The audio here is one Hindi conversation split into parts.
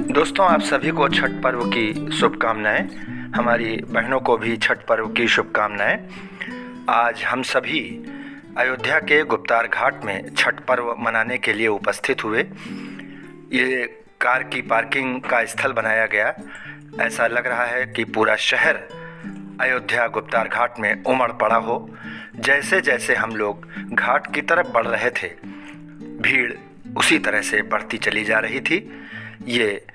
दोस्तों, आप सभी को छठ पर्व की शुभकामनाएं। हमारी बहनों को भी छठ पर्व की शुभकामनाएं। आज हम सभी अयोध्या के गुप्तार घाट में छठ पर्व मनाने के लिए उपस्थित हुए। ये कार की पार्किंग का स्थल बनाया गया। ऐसा लग रहा है कि पूरा शहर अयोध्या गुप्तार घाट में उमड़ पड़ा हो। जैसे जैसे हम लोग घाट की तरफ बढ़ रहे थे, भीड़ उसी तरह से बढ़ती चली जा रही थी। ये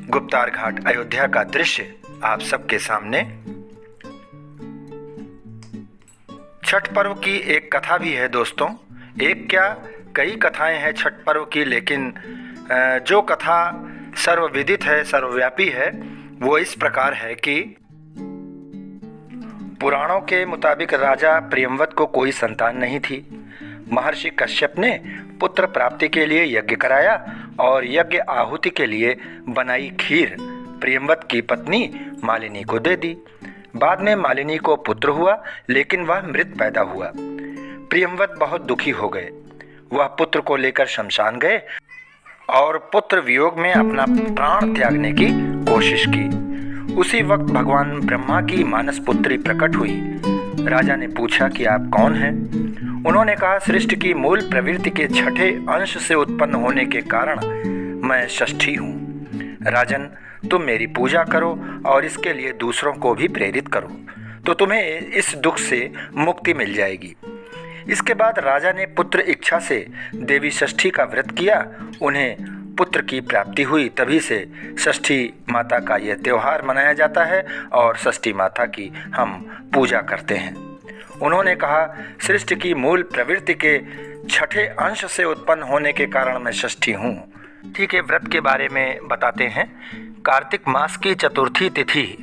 गुप्तार घाट अयोध्या का दृश्य आप सबके सामने। छठ पर्व की एक कथा भी है दोस्तों। एक क्या, कई कथाएं हैं छठ पर्व की, लेकिन जो कथा सर्वविदित है, सर्वव्यापी है, वो इस प्रकार है कि पुराणों के मुताबिक राजा प्रियंवत को कोई संतान नहीं थी। महर्षि कश्यप ने पुत्र प्राप्ति के लिए यज्ञ कराया और यज्ञ आहुति के लिए बनाई खीर प्रियंवत की पत्नी मालिनी को दे दी। बाद में मालिनी को पुत्र हुआ, लेकिन वह मृत पैदा हुआ। प्रियंवत बहुत दुखी हो गए। वह पुत्र को लेकर शमशान गए और पुत्र वियोग में अपना प्राण त्यागने की कोशिश की। उसी वक्त भगवान ब्रह्मा की मानस पुत्री प्रकट हुई। राजा ने पूछा कि आप कौन हैं? उन्होंने कहा, सृष्टि की मूल प्रवृत्ति के छठे अंश से उत्पन्न होने के कारण मैं षष्ठी हूँ। राजन, तुम मेरी पूजा करो और इसके लिए दूसरों को भी प्रेरित करो, तो तुम्हें इस दुख से मुक्ति मिल जाएगी। इसके बाद राजा ने पुत्र इच्छा से देवी षष्ठी का व्रत किया। उन्हें पुत्र की प्राप्ति हुई। तभी से षष्ठी माता का यह त्यौहार मनाया जाता है और षष्ठी माता की हम पूजा करते हैं। उन्होंने कहा, सृष्टि की मूल प्रवृत्ति के छठे अंश से उत्पन्न होने के कारण मैं षष्ठी हूँ। ठीक है, व्रत के बारे में बताते हैं। कार्तिक मास की चतुर्थी तिथि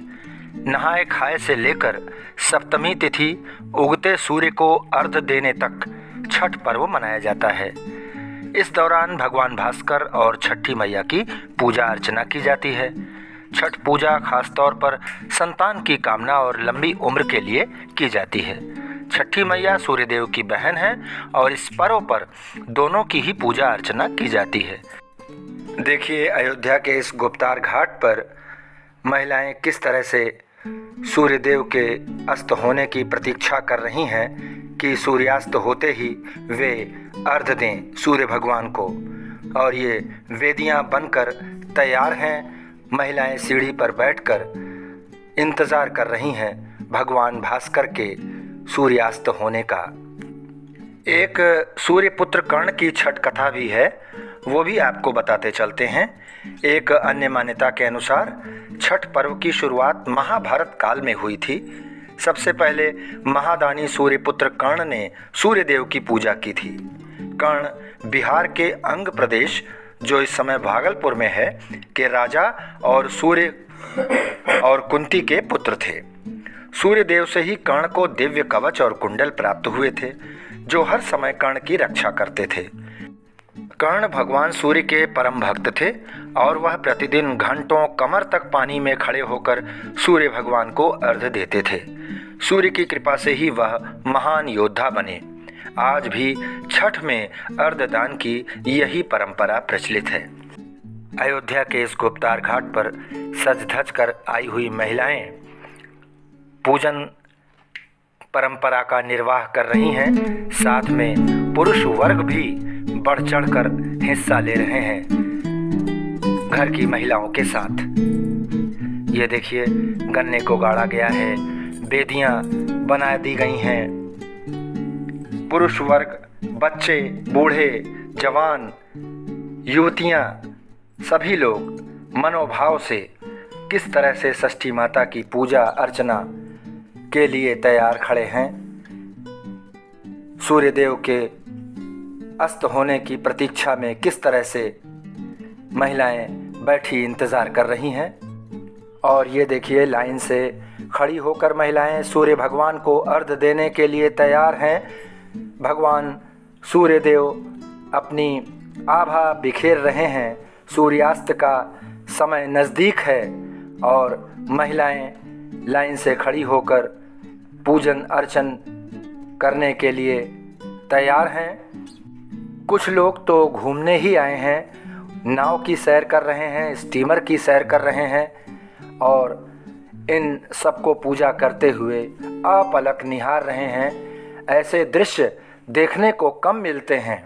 नहाए खाए से लेकर सप्तमी तिथि उगते सूर्य को अर्घ देने तक छठ पर्व मनाया जाता है। इस दौरान भगवान भास्कर और छठी मैया की पूजा अर्चना की जाती है। छठ पूजा खासतौर पर संतान की कामना और लंबी उम्र के लिए की जाती है। छठी मैया सूर्यदेव की बहन है और इस पर्व पर दोनों की ही पूजा अर्चना की जाती है। देखिए, अयोध्या के इस गुप्तार घाट पर महिलाएं किस तरह से सूर्यदेव के अस्त होने की प्रतीक्षा कर रही हैं कि सूर्यास्त होते ही वे अर्घ दें सूर्य भगवान को। और ये वेदियां बनकर तैयार हैं। महिलाएं सीढ़ी पर बैठकर इंतज़ार कर रही हैं भगवान भास्कर के सूर्यास्त होने का। एक सूर्यपुत्र कर्ण की छठ कथा भी है, वो भी आपको बताते चलते हैं। एक अन्य मान्यता के अनुसार छठ पर्व की शुरुआत महाभारत काल में हुई थी। सबसे पहले महादानी सूर्यपुत्र कर्ण ने सूर्यदेव की पूजा की थी। कर्ण बिहार के अंग प्रदेश, जो इस समय भागलपुर में है, के राजा और सूर्य और कुंती के पुत्र थे। सूर्यदेव से ही कर्ण को दिव्य कवच और कुंडल प्राप्त हुए थे, जो हर समय कर्ण की रक्षा करते थे। कर्ण भगवान सूर्य के परम भक्त थे और वह प्रतिदिन घंटों कमर तक पानी में खड़े होकर सूर्य भगवान को अर्घ देते थे। सूर्य की कृपा से ही वह महान योद्धा बने। आज भी छठ में अर्घदान की यही परंपरा प्रचलित है। अयोध्या के इस गुप्तार घाट पर सज धज कर आई हुई महिलाएं पूजन परंपरा का निर्वाह कर रही हैं। साथ में पुरुष वर्ग भी बढ़ चढ़कर हिस्सा ले रहे हैं घर की महिलाओं के साथ। ये देखिए, गन्ने को गाड़ा गया है, बेदियां बना दी गई हैं। पुरुष वर्ग, बच्चे, बूढ़े, जवान, युवतियां, सभी लोग मनोभाव से किस तरह से षष्ठी माता की पूजा अर्चना के लिए तैयार खड़े हैं। सूर्यदेव के अस्त होने की प्रतीक्षा में किस तरह से महिलाएं बैठी इंतज़ार कर रही हैं। और ये देखिए, लाइन से खड़ी होकर महिलाएं सूर्य भगवान को अर्घ देने के लिए तैयार हैं। भगवान सूर्यदेव अपनी आभा बिखेर रहे हैं। सूर्यास्त का समय नज़दीक है और महिलाएं लाइन से खड़ी होकर पूजन अर्चन करने के लिए तैयार हैं। कुछ लोग तो घूमने ही आए हैं, नाव की सैर कर रहे हैं, स्टीमर की सैर कर रहे हैं और इन सबको पूजा करते हुए अपलक निहार रहे हैं। ऐसे दृश्य देखने को कम मिलते हैं।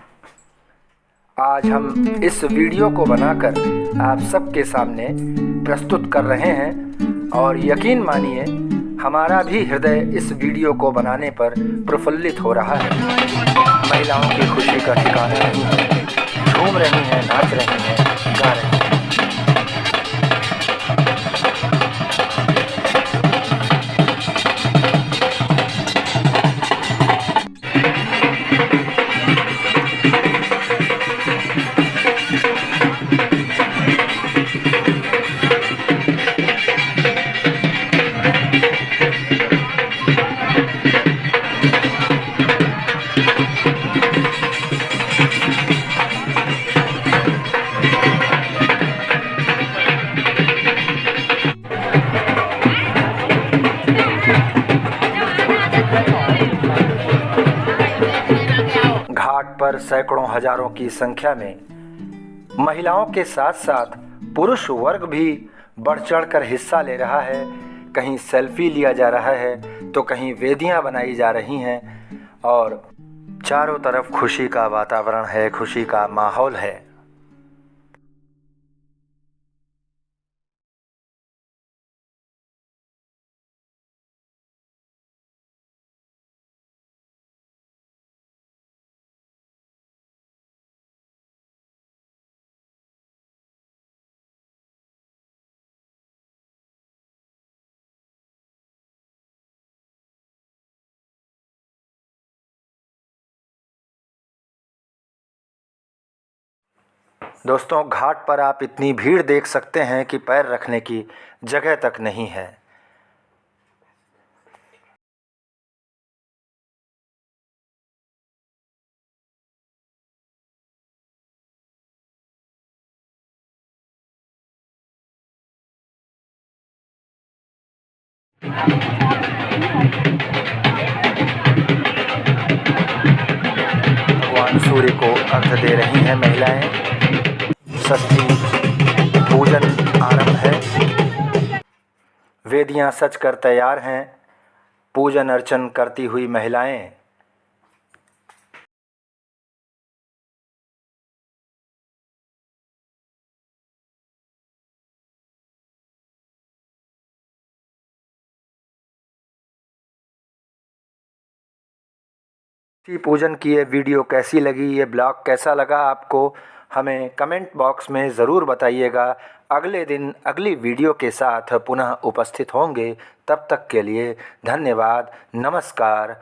आज हम इस वीडियो को बनाकर आप सबके सामने प्रस्तुत कर रहे हैं और यकीन मानिए हमारा भी हृदय इस वीडियो को बनाने पर प्रफुल्लित हो रहा है। महिलाओं की खुशी का ठिकाना नहीं है, झूम रही हैं, नाच रही हैं, गा रही हैं। घाट पर सैकड़ों हजारों की संख्या में महिलाओं के साथ साथ पुरुष वर्ग भी बढ़ चढ़कर हिस्सा ले रहा है। कहीं सेल्फी लिया जा रहा है तो कहीं वेदियां बनाई जा रही हैं और चारों तरफ खुशी का वातावरण है, खुशी का माहौल है। दोस्तों, घाट पर आप इतनी भीड़ देख सकते हैं कि पैर रखने की जगह तक नहीं है। भगवान सूर्य को अर्घ्य दे रही हैं महिलाएं। षष्ठी पूजन आरंभ है। वेदियां सज कर तैयार हैं। पूजन अर्चन करती हुई महिलाएं पूजन की ये वीडियो कैसी लगी, ये ब्लॉग कैसा लगा आपको, हमें कमेंट बॉक्स में ज़रूर बताइएगा। अगले दिन अगली वीडियो के साथ पुनः उपस्थित होंगे। तब तक के लिए धन्यवाद, नमस्कार।